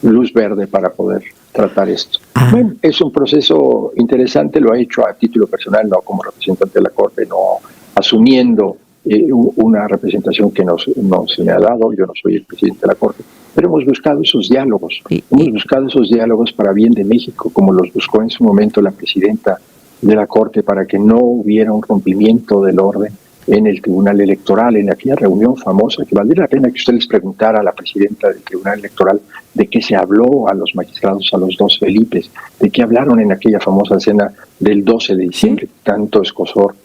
luz verde para poder tratar esto. Bueno, es un proceso interesante, lo ha hecho a título personal, no como representante de la Corte, no asumiendo una representación que no se me ha dado. Yo no soy el presidente de la Corte, pero hemos buscado esos diálogos, para bien de México, como los buscó en su momento la presidenta de la Corte, para que no hubiera un rompimiento del orden en el Tribunal Electoral, en aquella reunión famosa, que valdría la pena que usted les preguntara a la presidenta del Tribunal Electoral de qué se habló a los magistrados, a los dos Felipes, de qué hablaron en aquella famosa cena del 12 de diciembre, que tanto escozor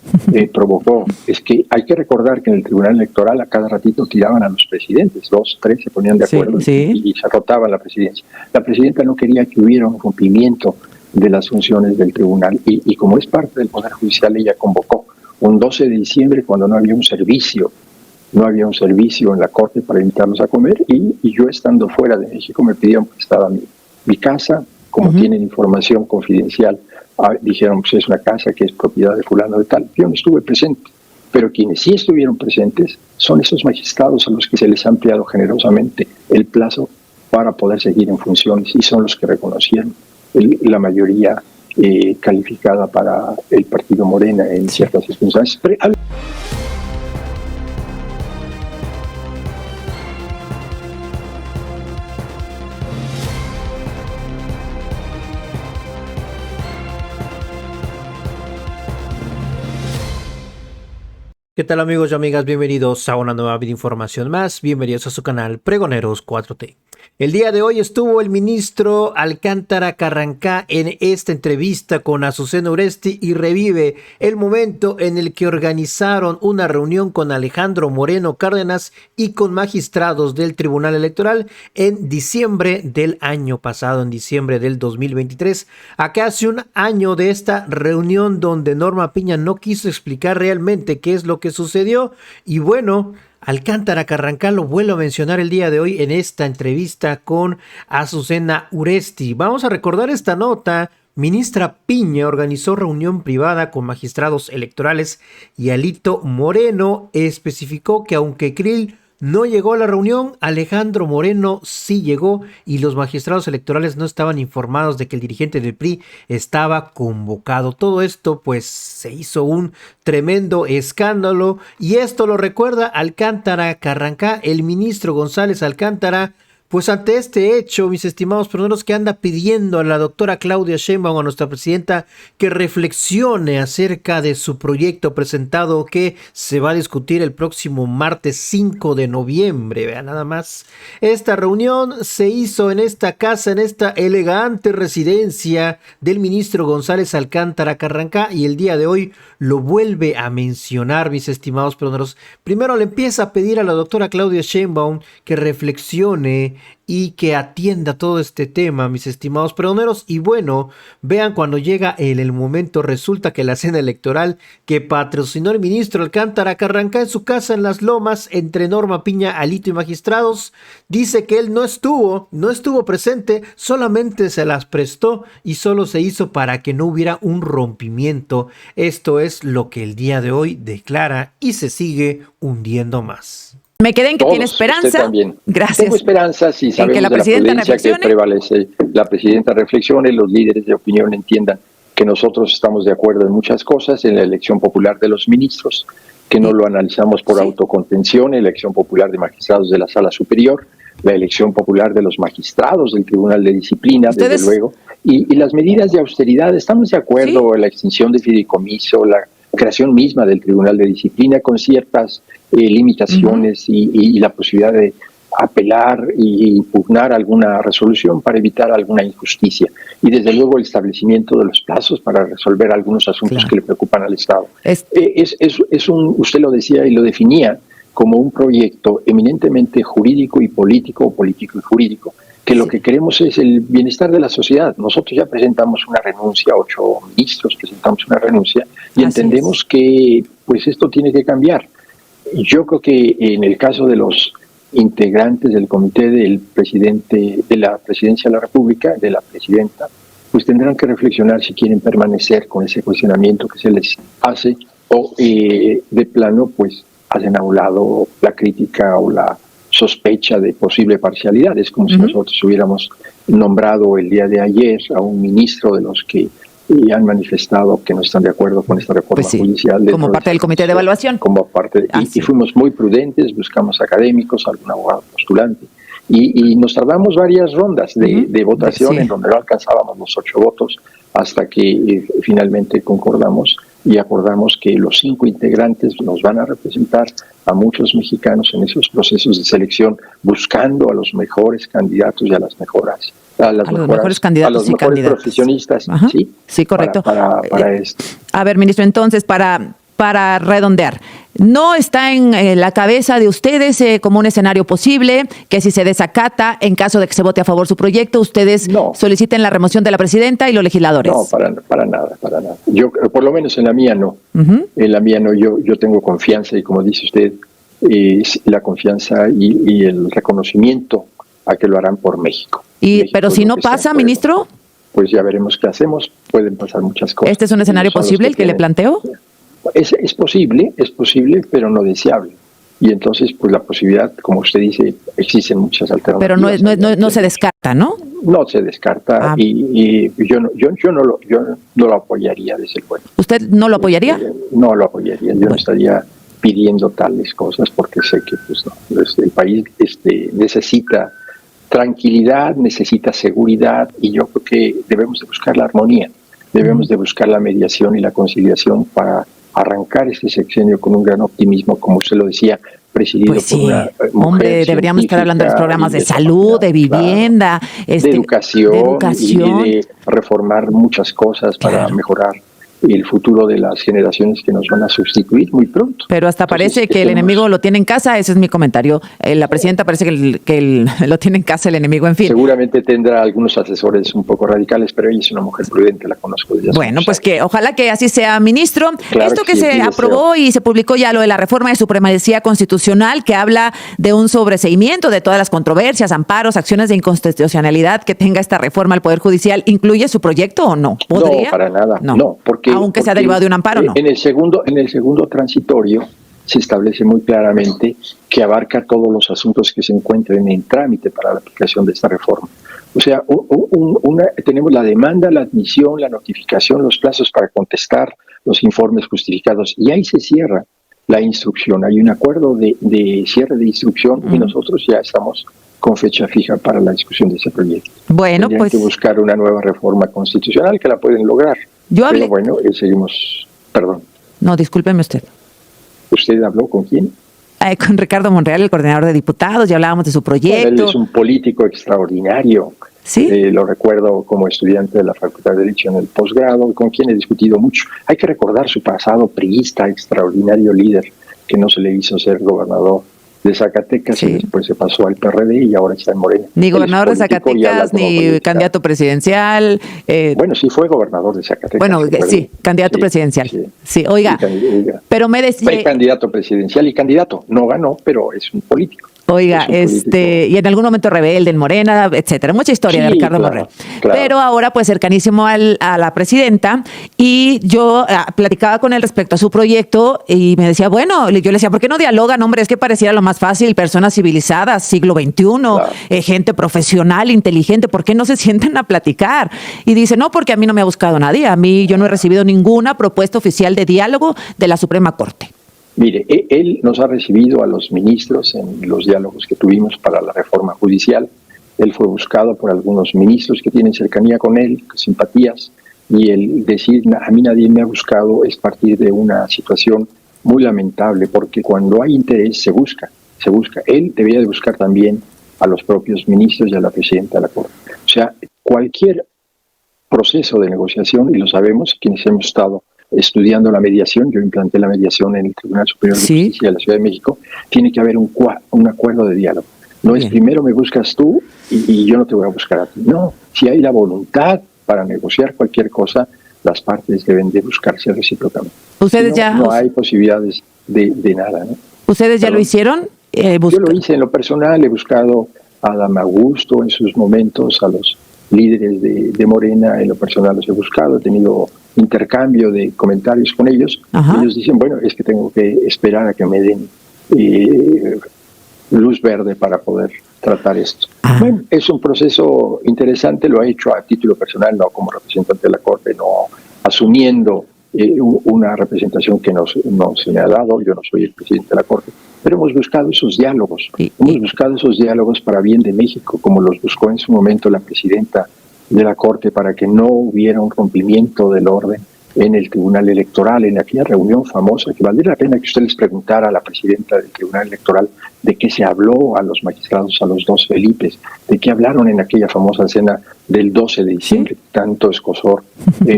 provocó. Es que hay que recordar que en el Tribunal Electoral a cada ratito tiraban a los presidentes, 2, 3 se ponían de acuerdo y se rotaban la presidencia. La presidenta no quería que hubiera un rompimiento de las funciones del tribunal y como es parte del Poder Judicial, ella convocó un 12 de diciembre cuando no había un servicio en la Corte para invitarlos a comer, y yo estando fuera de México me pidieron prestada mi casa, como tienen información confidencial, dijeron pues es una casa que es propiedad de fulano de tal. Yo no estuve presente, pero quienes sí estuvieron presentes son esos magistrados a los que se les ha ampliado generosamente el plazo para poder seguir en funciones, y son los que reconocieron la mayoría calificada para el partido Morena en ciertas circunstancias. ¿Qué tal, amigos y amigas? Bienvenidos a una nueva información más. Bienvenidos a su canal Pregoneros 4T. El día de hoy estuvo el ministro Alcántara Carrancá en esta entrevista con Azucena Uresti y revive el momento en el que organizaron una reunión con Alejandro Moreno Cárdenas y con magistrados del Tribunal Electoral en diciembre del año pasado, en diciembre del 2023. A casi un año de esta reunión donde Norma Piña no quiso explicar realmente qué es lo que sucedió, y bueno, Alcántara Carrancá lo vuelvo a mencionar el día de hoy en esta entrevista con Azucena Uresti. Vamos a recordar esta nota. Ministra Piña organizó reunión privada con magistrados electorales y Alito Moreno especificó que aunque Krill no llegó a la reunión, Alejandro Moreno sí llegó y los magistrados electorales no estaban informados de que el dirigente del PRI estaba convocado. Todo esto pues se hizo un tremendo escándalo y esto lo recuerda Alcántara Carrancá, el ministro González Alcántara. Pues ante este hecho, mis estimados personeros, que anda pidiendo a la doctora Claudia Sheinbaum, a nuestra presidenta, que reflexione acerca de su proyecto presentado que se va a discutir el próximo martes 5 de noviembre. Vean nada más. Esta reunión se hizo en esta casa, en esta elegante residencia del ministro González Alcántara Carrancá, y el día de hoy lo vuelve a mencionar, mis estimados personeros. Primero le empieza a pedir a la doctora Claudia Sheinbaum que reflexione y que atienda todo este tema, mis estimados pregoneros. Y bueno, vean, cuando llega el momento, resulta que la cena electoral que patrocinó el ministro Alcántara Carrancá en su casa en Las Lomas, entre Norma Piña, Alito y magistrados, dice que él no estuvo presente, solamente se las prestó y solo se hizo para que no hubiera un rompimiento. Esto es lo que el día de hoy declara y se sigue hundiendo más. Me quedé en que tiene esperanza. Usted también. Gracias. Tengo esperanza, si sabemos que la de la prudencia reflexione. que prevalece. La presidenta reflexione, los líderes de opinión entiendan que nosotros estamos de acuerdo en muchas cosas, en la elección popular de los ministros, que no lo analizamos por autocontención, elección popular de magistrados de la Sala Superior, la elección popular de los magistrados del Tribunal de Disciplina, desde luego, y las medidas de austeridad. Estamos de acuerdo en la extinción de fideicomiso, la creación misma del Tribunal de Disciplina con ciertas limitaciones y la posibilidad de apelar e impugnar alguna resolución para evitar alguna injusticia, y desde luego el establecimiento de los plazos para resolver algunos asuntos que le preocupan al Estado. Usted lo decía y lo definía como un proyecto eminentemente jurídico y político, o político y jurídico, que lo que queremos es el bienestar de la sociedad. Nosotros ya presentamos una renuncia, 8 ministros presentamos una renuncia, y entendemos que pues esto tiene que cambiar. Yo creo que en el caso de los integrantes del comité del presidente de la presidencia de la República, de la presidenta, pues tendrán que reflexionar si quieren permanecer con ese cuestionamiento que se les hace, o de plano pues hacen a un lado la crítica o la sospecha de posible parcialidad. Es como si nosotros hubiéramos nombrado el día de ayer a un ministro de los que han manifestado que no están de acuerdo con esta reforma judicial. Como parte del comité de evaluación. Como parte y fuimos muy prudentes, buscamos académicos, algún abogado postulante, y nos tardamos varias rondas de votación en donde no alcanzábamos los 8 votos hasta que finalmente concordamos y acordamos que los 5 integrantes nos van a representar a muchos mexicanos en esos procesos de selección, buscando a los mejores candidatos y a las mejores candidatos, a los mejores profesionistas. Sí, correcto. Para esto. A ver, ministro, entonces, para redondear, ¿no está en la cabeza de ustedes como un escenario posible que si se desacata, en caso de que se vote a favor su proyecto, ustedes soliciten la remoción de la presidenta y los legisladores? No, para nada. Yo, por lo menos en la mía no. En la mía no, yo tengo confianza y, como dice usted, la confianza y el reconocimiento a que lo harán por México. Pero si no pasa, ministro, pues ya veremos qué hacemos. Pueden pasar muchas cosas. ¿Este es un escenario posible el que le planteo? Es posible, pero no deseable. Y entonces, pues la posibilidad, como usted dice, existen muchas alternativas. Pero no se descarta, ¿no? No se descarta y yo no lo apoyaría desde luego. ¿Usted no lo apoyaría? No lo apoyaría. Yo no estaría pidiendo tales cosas porque sé que el país necesita tranquilidad, necesita seguridad, y yo creo que debemos de buscar la armonía, debemos de buscar la mediación y la conciliación para arrancar este sexenio con un gran optimismo, como usted lo decía, presidido por una mujer deberíamos estar hablando de los programas de salud, de vivienda, de educación y de reformar muchas cosas para mejorar el futuro de las generaciones que nos van a sustituir muy pronto. Pero hasta parece que el enemigo lo tiene en casa, ese es mi comentario. La presidenta parece que lo tiene en casa el enemigo, en fin. Seguramente tendrá algunos asesores un poco radicales, pero ella es una mujer prudente, la conozco desde hace Bueno, pues que ojalá que así sea, ministro. Claro Esto que se aprobó y se publicó ya, lo de la reforma de supremacía constitucional, que habla de un sobreseimiento de todas las controversias, amparos, acciones de inconstitucionalidad que tenga esta reforma al Poder Judicial, ¿incluye su proyecto o no? ¿Podría? No, para nada. No, porque aunque sea derivado de un amparo, ¿no? En el segundo transitorio se establece muy claramente que abarca todos los asuntos que se encuentren en trámite para la aplicación de esta reforma. O sea, tenemos la demanda, la admisión, la notificación, los plazos para contestar, los informes justificados, y ahí se cierra la instrucción. Hay un acuerdo de cierre de instrucción y nosotros ya estamos con fecha fija para la discusión de ese proyecto. Bueno, Tendrían que buscar una nueva reforma constitucional que la pueden lograr. Pero bueno, seguimos. Perdón. No, discúlpeme usted. ¿Usted habló con quién? Con Ricardo Monreal, el coordinador de diputados, ya hablábamos de su proyecto. Bueno, él es un político extraordinario. ¿Sí? Lo recuerdo como estudiante de la Facultad de Derecho en el posgrado, con quien he discutido mucho. Hay que recordar su pasado priista, extraordinario líder, que no se le hizo ser gobernador de Zacatecas y después se pasó al PRD y ahora está en Morena. Ni gobernador de Zacatecas, ni candidato presidencial. Bueno, sí fue gobernador de Zacatecas. Bueno, sí, candidato presidencial. Sí, oiga, pero me decía... Fue candidato presidencial y candidato. No ganó, pero es un político. Oiga, y en algún momento rebelde en Morena, etcétera. Mucha historia de Ricardo Monreal. Claro. Pero ahora, pues, cercanísimo a la presidenta, y yo platicaba con él respecto a su proyecto y me decía, bueno, yo le decía, ¿por qué no dialogan? Hombre, es que pareciera lo más fácil, personas civilizadas, siglo XXI, gente profesional, inteligente, ¿por qué no se sientan a platicar? Y dice, no, porque a mí no me ha buscado nadie, yo no he recibido ninguna propuesta oficial de diálogo de la Suprema Corte. Mire, él nos ha recibido a los ministros en los diálogos que tuvimos para la reforma judicial. Él fue buscado por algunos ministros que tienen cercanía con él, simpatías, y el decir, a mí nadie me ha buscado, es partir de una situación muy lamentable, porque cuando hay interés se busca. Él debería de buscar también a los propios ministros y a la presidenta de la Corte. O sea, cualquier proceso de negociación, y lo sabemos, quienes hemos estado estudiando la mediación, yo implanté la mediación en el Tribunal Superior de Justicia de la Ciudad de México, tiene que haber un acuerdo de diálogo. No es primero me buscas tú y yo no te voy a buscar a ti. No, si hay la voluntad para negociar cualquier cosa, las partes deben de buscarse recíprocamente. ¿Ustedes no hay posibilidades de nada, ¿no? ¿Ustedes ya lo hicieron? Yo lo hice en lo personal, he buscado a Adán Augusto en sus momentos, a los líderes de Morena, en lo personal los he buscado, he tenido intercambio de comentarios con ellos. Ellos dicen, bueno, es que tengo que esperar a que me den luz verde para poder tratar esto. Bueno, es un proceso interesante, lo ha hecho a título personal, no como representante de la Corte, no asumiendo una representación que no se me ha dado. Yo no soy el presidente de la Corte, pero hemos buscado esos diálogos, para bien de México, como los buscó en su momento la presidenta de la Corte, para que no hubiera un rompimiento del orden en el Tribunal Electoral, en aquella reunión famosa, que valdría la pena que usted les preguntara a la presidenta del Tribunal Electoral de qué se habló a los magistrados, a los dos Felipes, de qué hablaron en aquella famosa cena del 12 de diciembre, que tanto escozor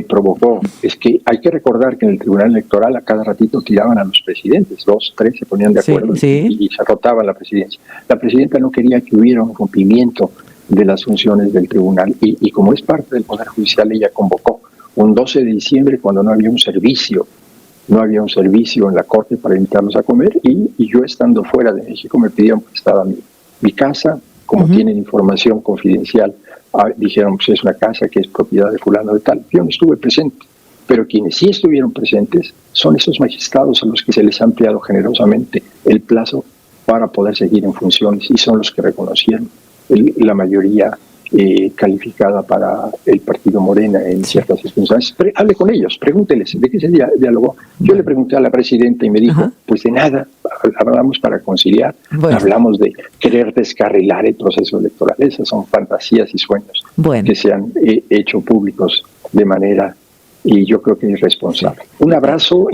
provocó. Es que hay que recordar que en el Tribunal Electoral a cada ratito tiraban a los presidentes, 2, 3 se ponían de acuerdo y se rotaban la presidencia. La presidenta no quería que hubiera un rompimiento de las funciones del tribunal y como es parte del Poder Judicial, ella convocó un 12 de diciembre cuando no había un servicio en la Corte para invitarlos a comer y yo estando fuera de México me pidieron prestada mi casa, como tienen información confidencial, dijeron pues es una casa que es propiedad de fulano de tal. Yo no estuve presente, pero quienes sí estuvieron presentes son esos magistrados a los que se les ha ampliado generosamente el plazo para poder seguir en funciones y son los que reconocieron la mayoría calificada para el partido Morena en ciertas circunstancias. Hable con ellos, pregúnteles de qué se dialogó. Yo le pregunté a la presidenta y me dijo, pues de nada, hablamos para conciliar, hablamos de querer descarrilar el proceso electoral. Esas son fantasías y sueños que se han hecho públicos de manera, y yo creo que irresponsable. Un abrazo.